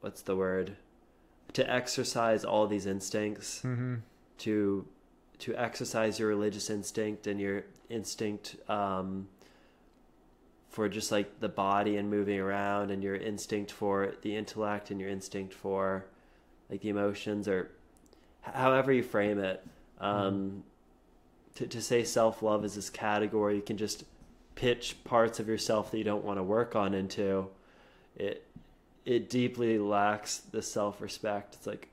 what's the word? To exercise all these instincts, to exercise your religious instinct and your instinct for just like the body and moving around, and your instinct for the intellect, and your instinct for like the emotions, or however you frame it. To say self-love is this category you can just pitch parts of yourself that you don't want to work on into, it deeply lacks the self-respect. It's like,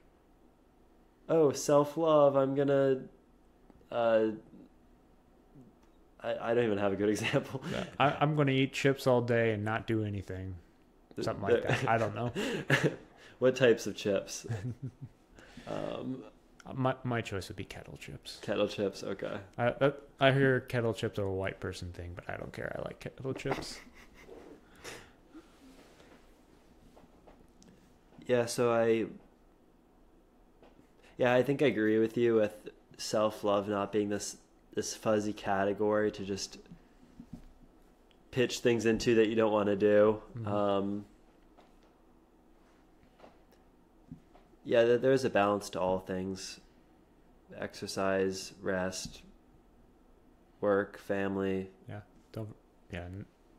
oh, self-love, I'm gonna I don't even have a good example. Yeah. I'm going to eat chips all day and not do anything. Something like that. I don't know. What types of chips? My choice would be kettle chips. Kettle chips, okay. I hear kettle chips are a white person thing, but I don't care. I like kettle chips. Yeah, so I think I agree with you with self-love not being this fuzzy category to just pitch things into that you don't want to do. There's a balance to all things: exercise, rest, work, family.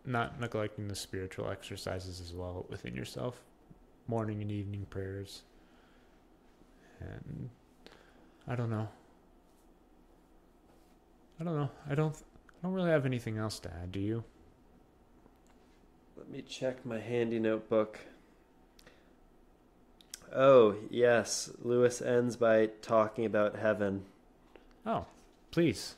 Not neglecting the spiritual exercises as well within yourself. Morning and evening prayers. And I don't know. I don't really have anything else to add. Do you? Let me check my handy notebook. Oh, yes. Lewis ends by talking about heaven. Oh, please.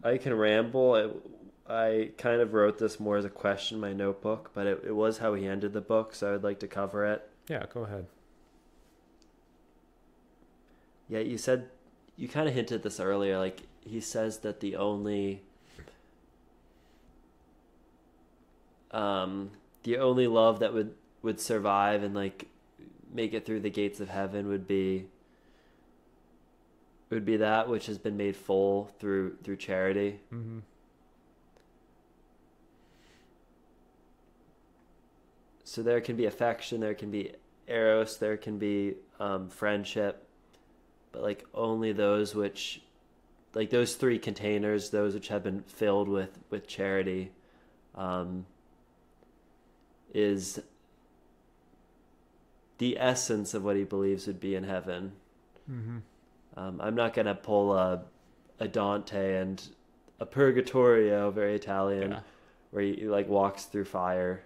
I can ramble. I kind of wrote this more as a question in my notebook, but it was how he ended the book, so I would like to cover it. Yeah, go ahead. Yeah, you kind of hinted this earlier. Like, he says that the only love that would survive and like make it through the gates of heaven would be that which has been made full through charity. Mm-hmm. So there can be affection, there can be eros, there can be friendship, but like only those which, like those three containers, those which have been filled with charity, is the essence of what he believes would be in heaven. Mm-hmm. I'm not going to pull a Dante and a Purgatorio, very Italian, where he like walks through fire.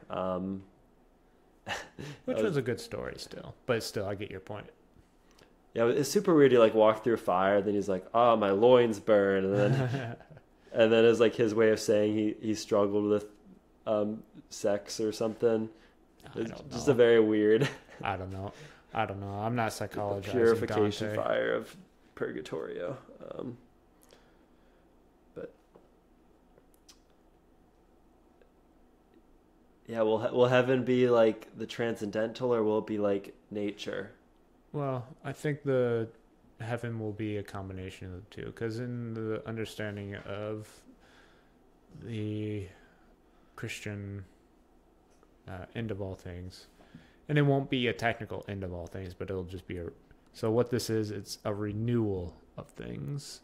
Which was a good story still, but still, I get your point. Yeah, it's super weird. He like walked through fire, then he's like, "Oh, my loins burn," and then and then it's like his way of saying he struggled with sex or something. It's just a very weird. I don't know. I'm not psychologizing. Purification Dante. fire of Purgatorio. But yeah, will heaven be like the transcendental, or will it be like nature? Well, I think the heaven will be a combination of the two, because in the understanding of the Christian end of all things, and it won't be a technical end of all things, but it'll just be so what this is, it's a renewal of things,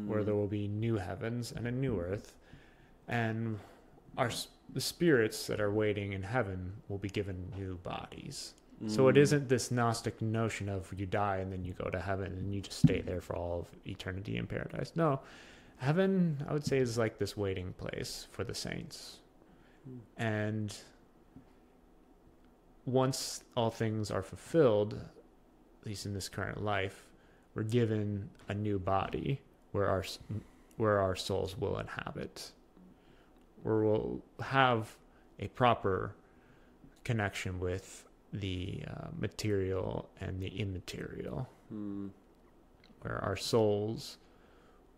where there will be new heavens and a new earth, and the spirits that are waiting in heaven will be given new bodies. So it isn't this Gnostic notion of you die and then you go to heaven and you just stay there for all of eternity in paradise. No, heaven, I would say, is like this waiting place for the saints. And once all things are fulfilled, at least in this current life, we're given a new body where our souls will inhabit. where we'll have a proper connection with the material and the immaterial, where our souls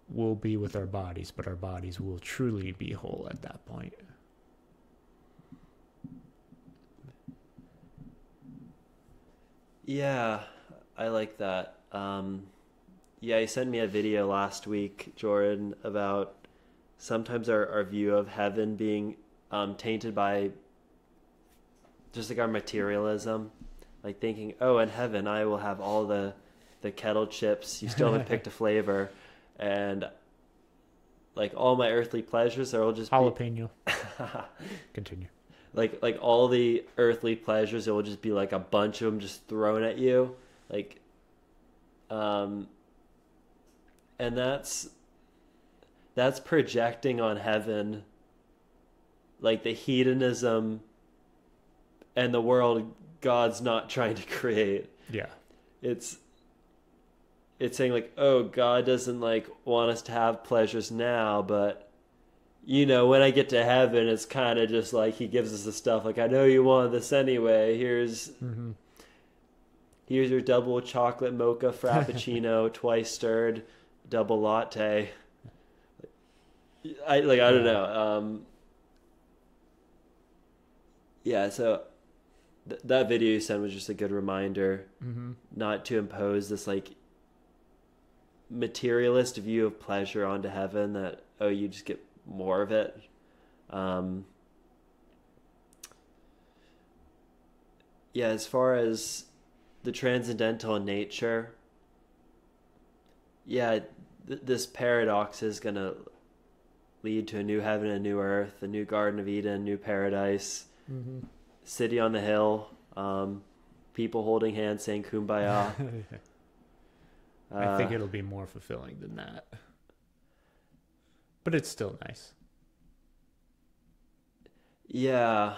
will be with our bodies, but our bodies will truly be whole at that point. Yeah, I like that. Yeah, you sent me a video last week, Jordan, about sometimes our view of heaven being tainted by just like our materialism, like thinking, oh, in heaven I will have all the kettle chips. You still haven't picked a flavor, and like all my earthly pleasures are all just jalapeno. Continue. Like all the earthly pleasures, it will just be like a bunch of them just thrown at you, like, and that's projecting on heaven, like the hedonism and the world God's not trying to create. Yeah. It's saying like, oh, God doesn't like want us to have pleasures now, but you know, when I get to heaven, it's kind of just like he gives us the stuff like, I know you wanted this anyway. Here's your double chocolate mocha frappuccino, twice stirred, double latte. I don't know. Yeah, so that video you sent was just a good reminder not to impose this like materialist view of pleasure onto heaven, that, oh, you just get more of it. Yeah, as far as the transcendental in nature, yeah, this paradox is going to lead to a new heaven, a new earth, a new Garden of Eden, new paradise, city on the hill, people holding hands saying kumbaya. I think it'll be more fulfilling than that. But it's still nice. Yeah.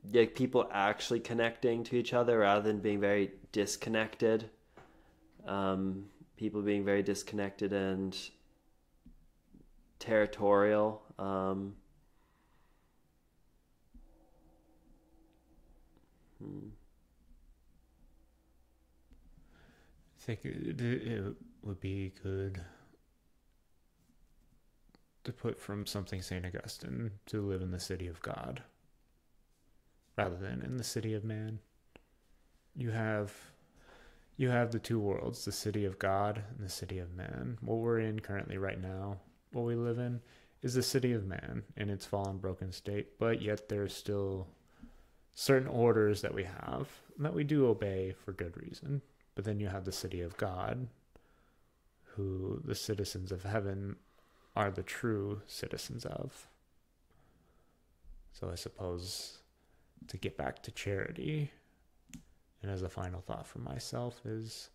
Yeah, people actually connecting to each other rather than being very disconnected. People being very disconnected and territorial. I think it would be good to put from something St. Augustine, to live in the city of God rather than in the city of man. You have the two worlds, the city of God and the city of man. What we're in currently right now, what we live in, is the city of man in its fallen, broken state, but yet there's still certain orders that we have that we do obey for good reason. But then you have the city of God, who the citizens of heaven are the true citizens of. So I suppose to get back to charity, and as a final thought for myself, is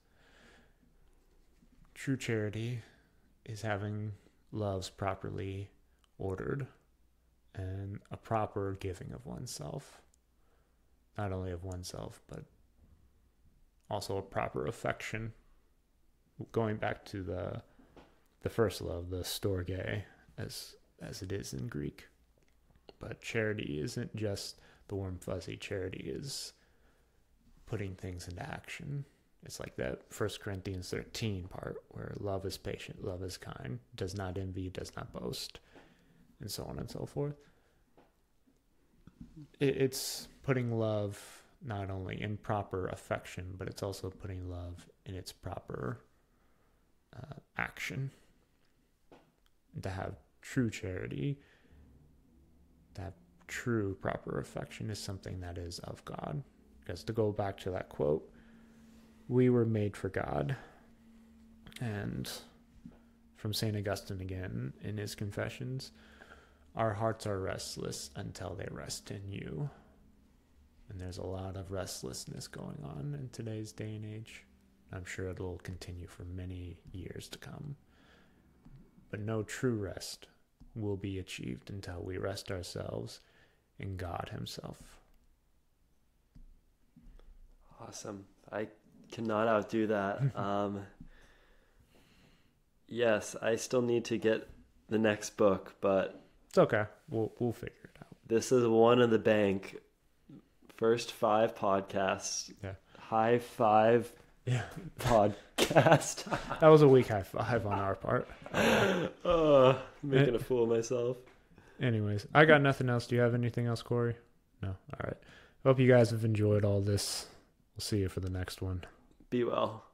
true charity is having loves properly ordered and a proper giving of oneself. Not only of oneself, but also a proper affection. Going back to the first love, the storge, as it is in Greek. But charity isn't just the warm fuzzy. Charity is putting things into action. It's like that 1 Corinthians 13 part where love is patient, love is kind, does not envy, does not boast, and so on and so forth. It's putting love not only in proper affection, but it's also putting love in its proper action. To have true charity, to have true proper affection is something that is of God. Because to go back to that quote, we were made for God. And from St. Augustine again, in his Confessions, our hearts are restless until they rest in you. And there's a lot of restlessness going on in today's day and age. I'm sure it'll continue for many years to come. But no true rest will be achieved until we rest ourselves in God himself. Awesome. I cannot outdo that. Yes, I still need to get the next book, but It's okay. We'll figure it out. this is one in the bank. First 5 podcasts. Yeah. High 5 Yeah. podcast. That was a weak high five on our part. Making a fool of myself. Anyways, I got nothing else. Do you have anything else, Cory? No. All right. Hope you guys have enjoyed all this. We'll see you for the next one. Be well.